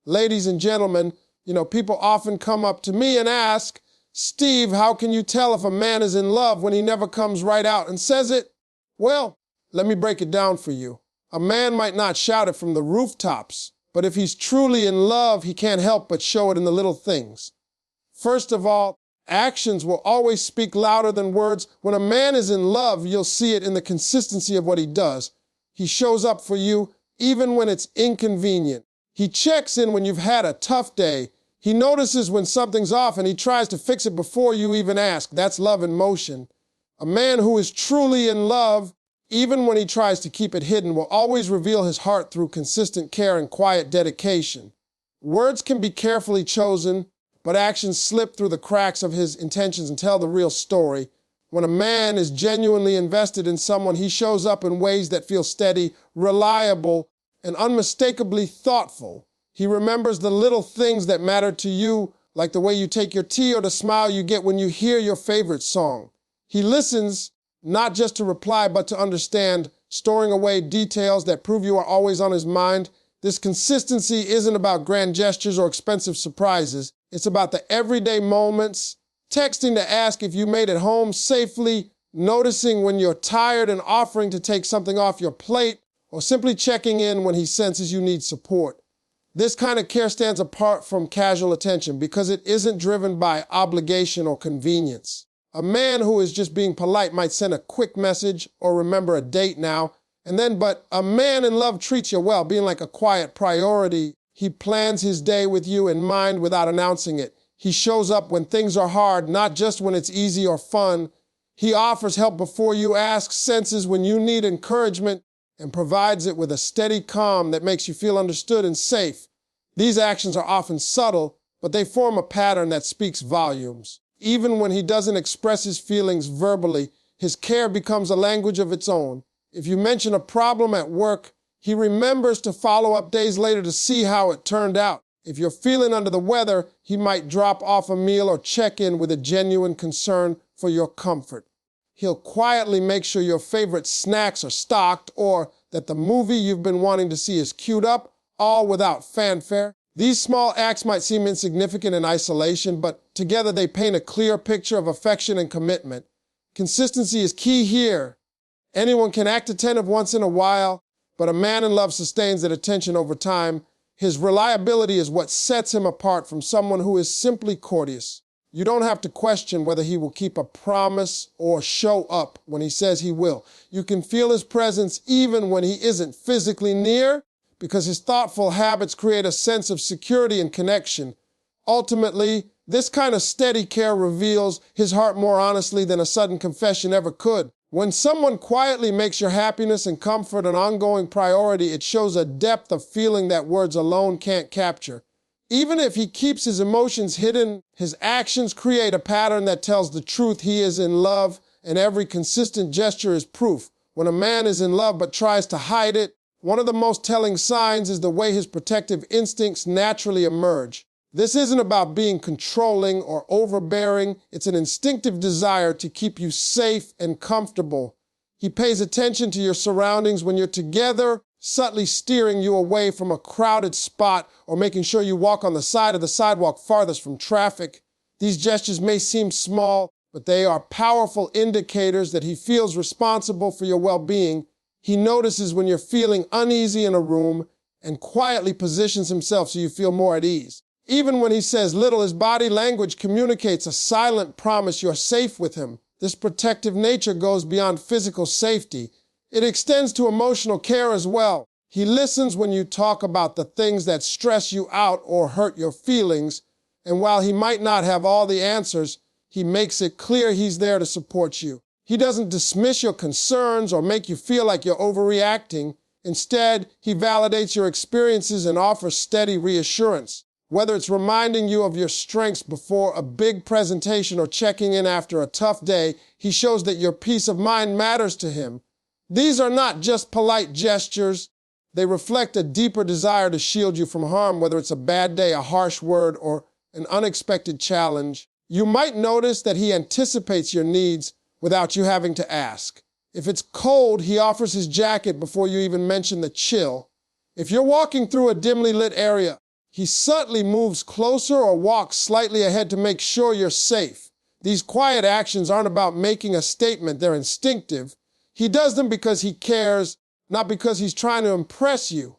Ladies and gentlemen, people often come up to me and ask, Steve, how can you tell if a man is in love when he never comes right out and says it? Well, let me break it down for you. A man might not shout it from the rooftops, but if he's truly in love, he can't help but show it in the little things. First of all, actions will always speak louder than words. When a man is in love, you'll see it in the consistency of what he does. He shows up for you even when it's inconvenient. He checks in when you've had a tough day. He notices when something's off and he tries to fix it before you even ask. That's love in motion. A man who is truly in love, even when he tries to keep it hidden, will always reveal his heart through consistent care and quiet dedication. Words can be carefully chosen, but actions slip through the cracks of his intentions and tell the real story. When a man is genuinely invested in someone, he shows up in ways that feel steady, reliable, and unmistakably thoughtful. He remembers the little things that matter to you, like the way you take your tea or the smile you get when you hear your favorite song. He listens, not just to reply, but to understand, storing away details that prove you are always on his mind. This consistency isn't about grand gestures or expensive surprises. It's about the everyday moments, texting to ask if you made it home safely, noticing when you're tired and offering to take something off your plate, or simply checking in when he senses you need support. This kind of care stands apart from casual attention because it isn't driven by obligation or convenience. A man who is just being polite might send a quick message or remember a date now, but a man in love treats you well, being like a quiet priority. He plans his day with you in mind without announcing it. He shows up when things are hard, not just when it's easy or fun. He offers help before you ask, senses when you need encouragement, and provides it with a steady calm that makes you feel understood and safe. These actions are often subtle, but they form a pattern that speaks volumes. Even when he doesn't express his feelings verbally, his care becomes a language of its own. If you mention a problem at work, he remembers to follow up days later to see how it turned out. If you're feeling under the weather, he might drop off a meal or check in with a genuine concern for your comfort. He'll quietly make sure your favorite snacks are stocked or that the movie you've been wanting to see is queued up, all without fanfare. These small acts might seem insignificant in isolation, but together they paint a clear picture of affection and commitment. Consistency is key here. Anyone can act attentive once in a while, but a man in love sustains that attention over time. His reliability is what sets him apart from someone who is simply courteous. You don't have to question whether he will keep a promise or show up when he says he will. You can feel his presence even when he isn't physically near, because his thoughtful habits create a sense of security and connection. Ultimately, this kind of steady care reveals his heart more honestly than a sudden confession ever could. When someone quietly makes your happiness and comfort an ongoing priority, it shows a depth of feeling that words alone can't capture. Even if he keeps his emotions hidden, his actions create a pattern that tells the truth. He is in love, and every consistent gesture is proof. When a man is in love but tries to hide it, one of the most telling signs is the way his protective instincts naturally emerge. This isn't about being controlling or overbearing. It's an instinctive desire to keep you safe and comfortable. He pays attention to your surroundings when you're together, subtly steering you away from a crowded spot or making sure you walk on the side of the sidewalk farthest from traffic. These gestures may seem small, but they are powerful indicators that he feels responsible for your well-being. He notices when you're feeling uneasy in a room and quietly positions himself so you feel more at ease. Even when he says little, his body language communicates a silent promise you're safe with him. This protective nature goes beyond physical safety. It extends to emotional care as well. He listens when you talk about the things that stress you out or hurt your feelings, and while he might not have all the answers, he makes it clear he's there to support you. He doesn't dismiss your concerns or make you feel like you're overreacting. Instead, he validates your experiences and offers steady reassurance. Whether it's reminding you of your strengths before a big presentation or checking in after a tough day, he shows that your peace of mind matters to him. These are not just polite gestures. They reflect a deeper desire to shield you from harm, whether it's a bad day, a harsh word, or an unexpected challenge. You might notice that he anticipates your needs without you having to ask. If it's cold, he offers his jacket before you even mention the chill. If you're walking through a dimly lit area, He subtly moves closer or walks slightly ahead to make sure you're safe. These quiet actions aren't about making a statement, they're instinctive. He does them because he cares, not because he's trying to impress you.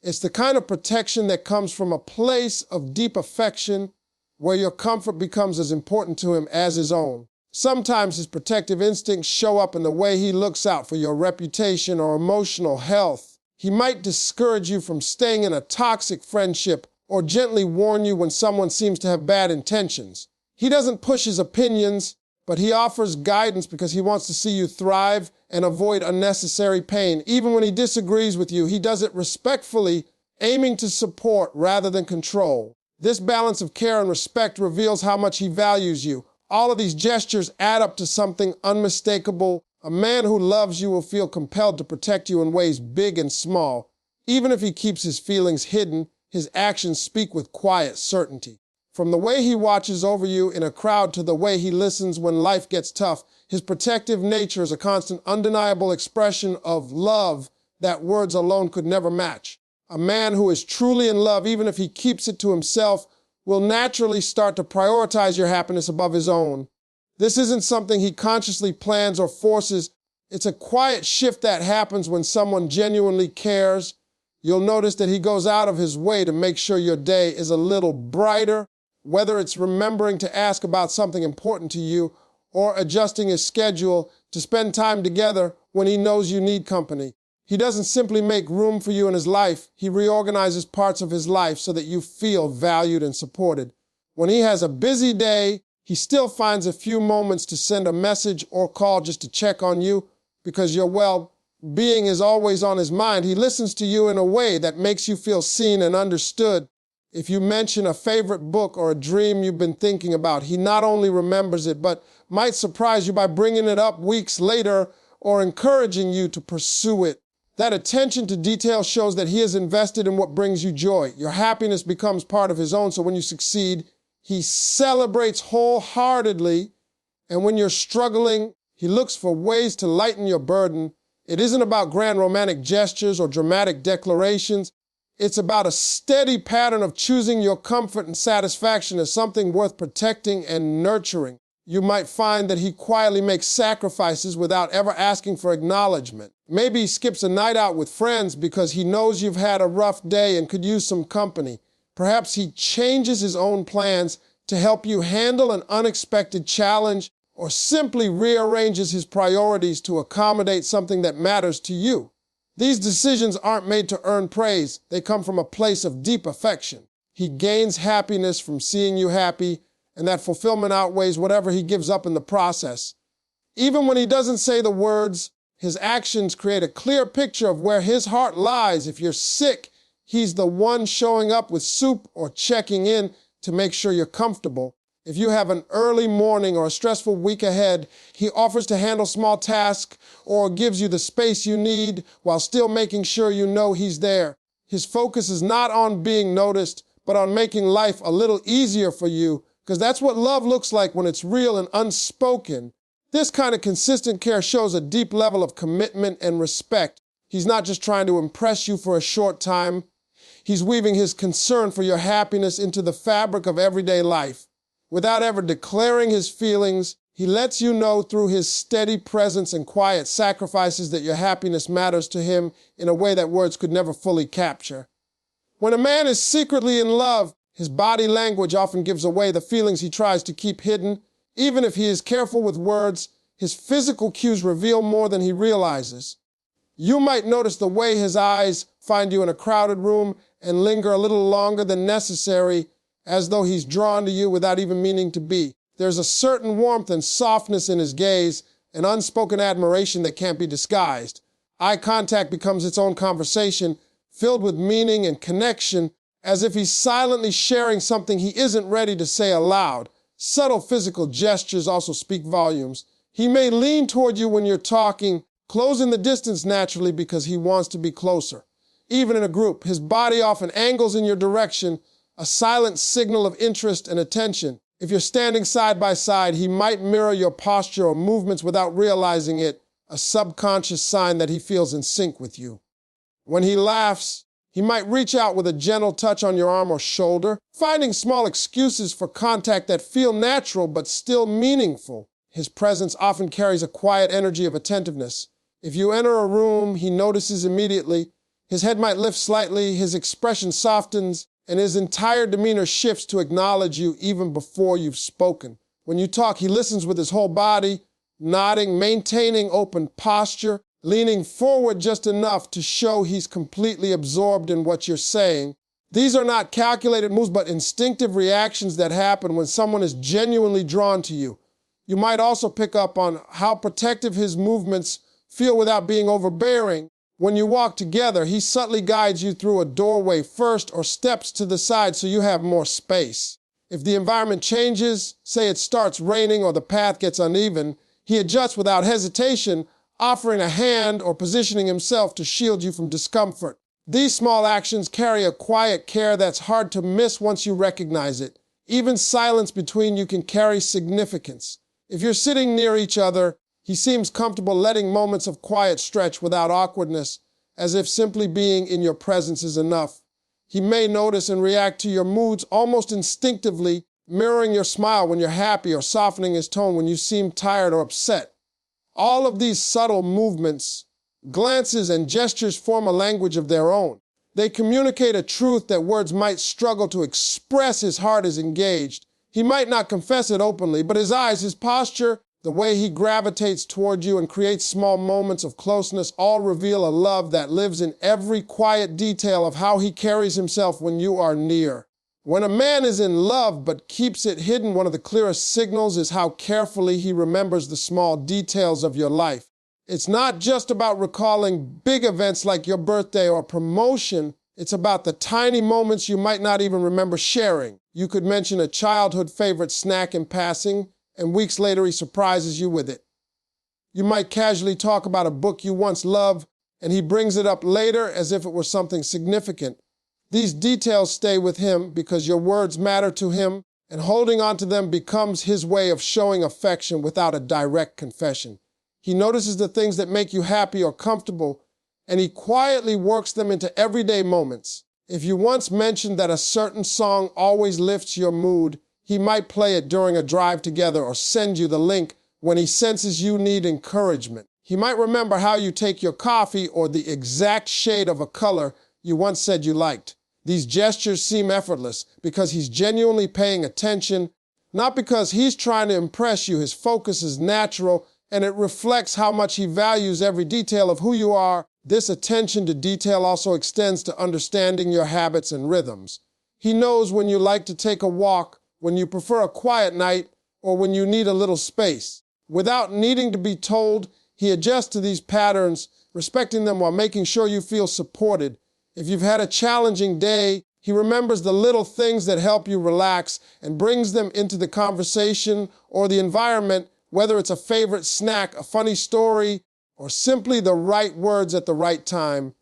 It's the kind of protection that comes from a place of deep affection where your comfort becomes as important to him as his own. Sometimes his protective instincts show up in the way he looks out for your reputation or emotional health. He might discourage you from staying in a toxic friendship or gently warn you when someone seems to have bad intentions. He doesn't push his opinions, but he offers guidance because he wants to see you thrive and avoid unnecessary pain. Even when he disagrees with you, he does it respectfully, aiming to support rather than control. This balance of care and respect reveals how much he values you. All of these gestures add up to something unmistakable. A man who loves you will feel compelled to protect you in ways big and small. Even if he keeps his feelings hidden, his actions speak with quiet certainty. From the way he watches over you in a crowd to the way he listens when life gets tough, his protective nature is a constant, undeniable expression of love that words alone could never match. A man who is truly in love, even if he keeps it to himself, will naturally start to prioritize your happiness above his own. This isn't something he consciously plans or forces. It's a quiet shift that happens when someone genuinely cares. You'll notice that he goes out of his way to make sure your day is a little brighter, whether it's remembering to ask about something important to you or adjusting his schedule to spend time together when he knows you need company. He doesn't simply make room for you in his life. He reorganizes parts of his life so that you feel valued and supported. When he has a busy day, he still finds a few moments to send a message or call just to check on you because your well-being is always on his mind. He listens to you in a way that makes you feel seen and understood. If you mention a favorite book or a dream you've been thinking about, he not only remembers it, but might surprise you by bringing it up weeks later or encouraging you to pursue it. That attention to detail shows that he is invested in what brings you joy. Your happiness becomes part of his own, so when you succeed, he celebrates wholeheartedly. And when you're struggling, he looks for ways to lighten your burden. It isn't about grand romantic gestures or dramatic declarations. It's about a steady pattern of choosing your comfort and satisfaction as something worth protecting and nurturing. You might find that he quietly makes sacrifices without ever asking for acknowledgement. Maybe he skips a night out with friends because he knows you've had a rough day and could use some company. Perhaps he changes his own plans to help you handle an unexpected challenge or simply rearranges his priorities to accommodate something that matters to you. These decisions aren't made to earn praise. They come from a place of deep affection. He gains happiness from seeing you happy, and that fulfillment outweighs whatever he gives up in the process. Even when he doesn't say the words, his actions create a clear picture of where his heart lies. If you're sick, he's the one showing up with soup or checking in to make sure you're comfortable. If you have an early morning or a stressful week ahead, he offers to handle small tasks or gives you the space you need while still making sure you know he's there. His focus is not on being noticed, but on making life a little easier for you, because that's what love looks like when it's real and unspoken. This kind of consistent care shows a deep level of commitment and respect. He's not just trying to impress you for a short time. He's weaving his concern for your happiness into the fabric of everyday life. Without ever declaring his feelings, he lets you know through his steady presence and quiet sacrifices that your happiness matters to him in a way that words could never fully capture. When a man is secretly in love, his body language often gives away the feelings he tries to keep hidden. Even if he is careful with words, his physical cues reveal more than he realizes. You might notice the way his eyes find you in a crowded room and linger a little longer than necessary, as though he's drawn to you without even meaning to be. There's a certain warmth and softness in his gaze, an unspoken admiration that can't be disguised. Eye contact becomes its own conversation, filled with meaning and connection, as if he's silently sharing something he isn't ready to say aloud. Subtle physical gestures also speak volumes. He may lean toward you when you're talking, closing the distance naturally because he wants to be closer. Even in a group, his body often angles in your direction, a silent signal of interest and attention. If you're standing side by side, he might mirror your posture or movements without realizing it, a subconscious sign that he feels in sync with you. When he laughs, He might reach out with a gentle touch on your arm or shoulder, finding small excuses for contact that feel natural but still meaningful. His presence often carries a quiet energy of attentiveness. If you enter a room, he notices immediately. His head might lift slightly, his expression softens, and his entire demeanor shifts to acknowledge you even before you've spoken. When you talk, he listens with his whole body, nodding, maintaining open posture, leaning forward just enough to show he's completely absorbed in what you're saying. These are not calculated moves, but instinctive reactions that happen when someone is genuinely drawn to you. You might also pick up on how protective his movements feel without being overbearing. When you walk together, he subtly guides you through a doorway first or steps to the side so you have more space. If the environment changes, say it starts raining or the path gets uneven, he adjusts without hesitation, offering a hand or positioning himself to shield you from discomfort. These small actions carry a quiet care that's hard to miss once you recognize it. Even silence between you can carry significance. If you're sitting near each other, he seems comfortable letting moments of quiet stretch without awkwardness, as if simply being in your presence is enough. He may notice and react to your moods almost instinctively, mirroring your smile when you're happy or softening his tone when you seem tired or upset. All of these subtle movements, glances, and gestures form a language of their own. They communicate a truth that words might struggle to express. His heart is engaged. He might not confess it openly, but his eyes, his posture, the way he gravitates toward you and creates small moments of closeness all reveal a love that lives in every quiet detail of how he carries himself when you are near. When a man is in love but keeps it hidden, one of the clearest signals is how carefully he remembers the small details of your life. It's not just about recalling big events like your birthday or promotion. It's about the tiny moments you might not even remember sharing. You could mention a childhood favorite snack in passing, and weeks later he surprises you with it. You might casually talk about a book you once loved, and he brings it up later as if it were something significant. These details stay with him because your words matter to him, and holding on to them becomes his way of showing affection without a direct confession. He notices the things that make you happy or comfortable, and he quietly works them into everyday moments. If you once mentioned that a certain song always lifts your mood, he might play it during a drive together or send you the link when he senses you need encouragement. He might remember how you take your coffee or the exact shade of a color you once said you liked. These gestures seem effortless because he's genuinely paying attention, not because he's trying to impress you. His focus is natural, and it reflects how much he values every detail of who you are. This attention to detail also extends to understanding your habits and rhythms. He knows when you like to take a walk, when you prefer a quiet night, or when you need a little space. Without needing to be told, he adjusts to these patterns, respecting them while making sure you feel supported. If you've had a challenging day, he remembers the little things that help you relax and brings them into the conversation or the environment, whether it's a favorite snack, a funny story, or simply the right words at the right time.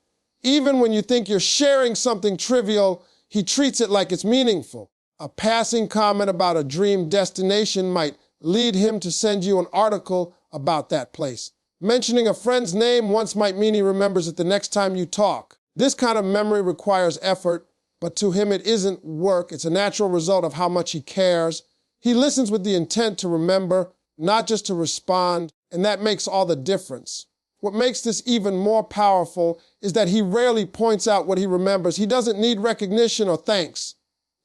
Even when you think you're sharing something trivial, he treats it like it's meaningful. A passing comment about a dream destination might lead him to send you an article about that place. Mentioning a friend's name once might mean he remembers it the next time you talk. This kind of memory requires effort, but to him it isn't work. It's a natural result of how much he cares. He listens with the intent to remember, not just to respond, and that makes all the difference. What makes this even more powerful is that he rarely points out what he remembers. He doesn't need recognition or thanks.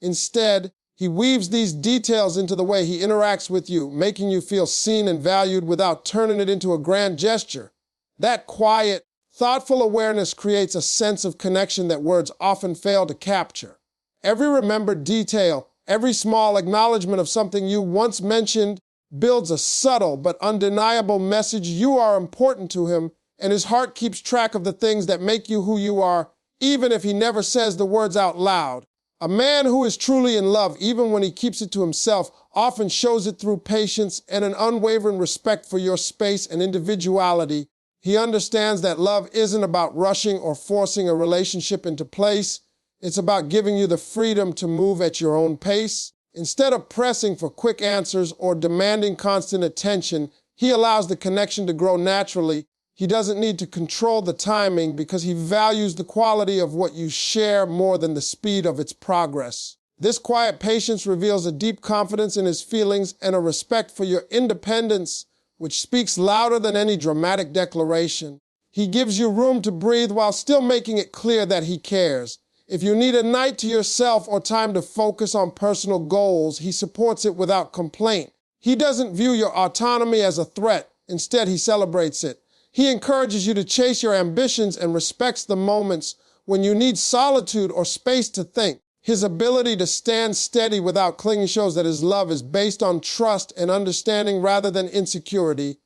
Instead, he weaves these details into the way he interacts with you, making you feel seen and valued without turning it into a grand gesture. That quiet, thoughtful awareness creates a sense of connection that words often fail to capture. Every remembered detail, every small acknowledgement of something you once mentioned builds a subtle but undeniable message. You are important to him, and his heart keeps track of the things that make you who you are, even if he never says the words out loud. A man who is truly in love, even when he keeps it to himself, often shows it through patience and an unwavering respect for your space and individuality. He understands that love isn't about rushing or forcing a relationship into place. It's about giving you the freedom to move at your own pace. Instead of pressing for quick answers or demanding constant attention, he allows the connection to grow naturally. He doesn't need to control the timing because he values the quality of what you share more than the speed of its progress. This quiet patience reveals a deep confidence in his feelings and a respect for your independence, which speaks louder than any dramatic declaration. He gives you room to breathe while still making it clear that he cares. If you need a night to yourself or time to focus on personal goals, he supports it without complaint. He doesn't view your autonomy as a threat. Instead, he celebrates it. He encourages you to chase your ambitions and respects the moments when you need solitude or space to think. His ability to stand steady without clinging shows that his love is based on trust and understanding rather than insecurity.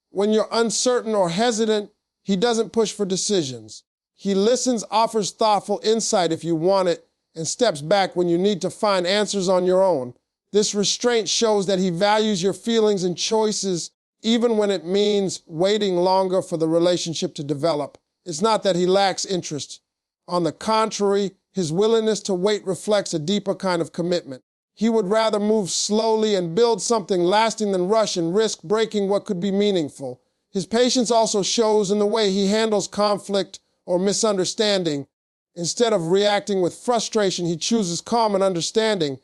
When you're uncertain or hesitant, he doesn't push for decisions. He listens, offers thoughtful insight if you want it, and steps back when you need to find answers on your own. This restraint shows that he values your feelings and choices even when it means waiting longer for the relationship to develop. It's not that he lacks interest. On the contrary, his willingness to wait reflects a deeper kind of commitment. He would rather move slowly and build something lasting than rush and risk breaking what could be meaningful. His patience also shows in the way he handles conflict or misunderstanding. Instead of reacting with frustration, he chooses calm and understanding.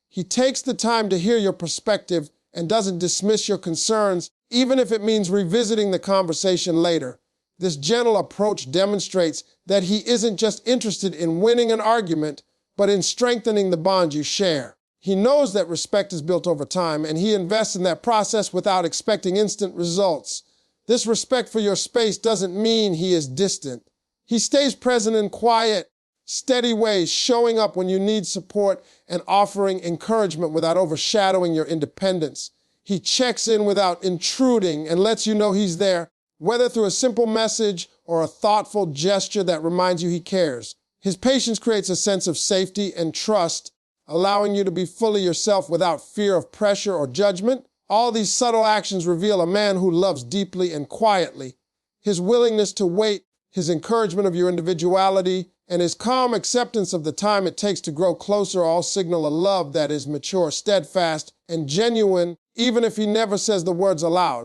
He takes the time to hear your perspective and doesn't dismiss your concerns, even if it means revisiting the conversation later. This gentle approach demonstrates that he isn't just interested in winning an argument, but in strengthening the bond you share. He knows that respect is built over time, and he invests in that process without expecting instant results. This respect for your space doesn't mean he is distant. He stays present in quiet, steady ways, showing up when you need support and offering encouragement without overshadowing your independence. He checks in without intruding and lets you know he's there, whether through a simple message or a thoughtful gesture that reminds you he cares. His patience creates a sense of safety and trust, allowing you to be fully yourself without fear of pressure or judgment. All these subtle actions reveal a man who loves deeply and quietly. His willingness to wait, his encouragement of your individuality, and his calm acceptance of the time it takes to grow closer all signal a love that is mature, steadfast, and genuine, even if he never says the words aloud.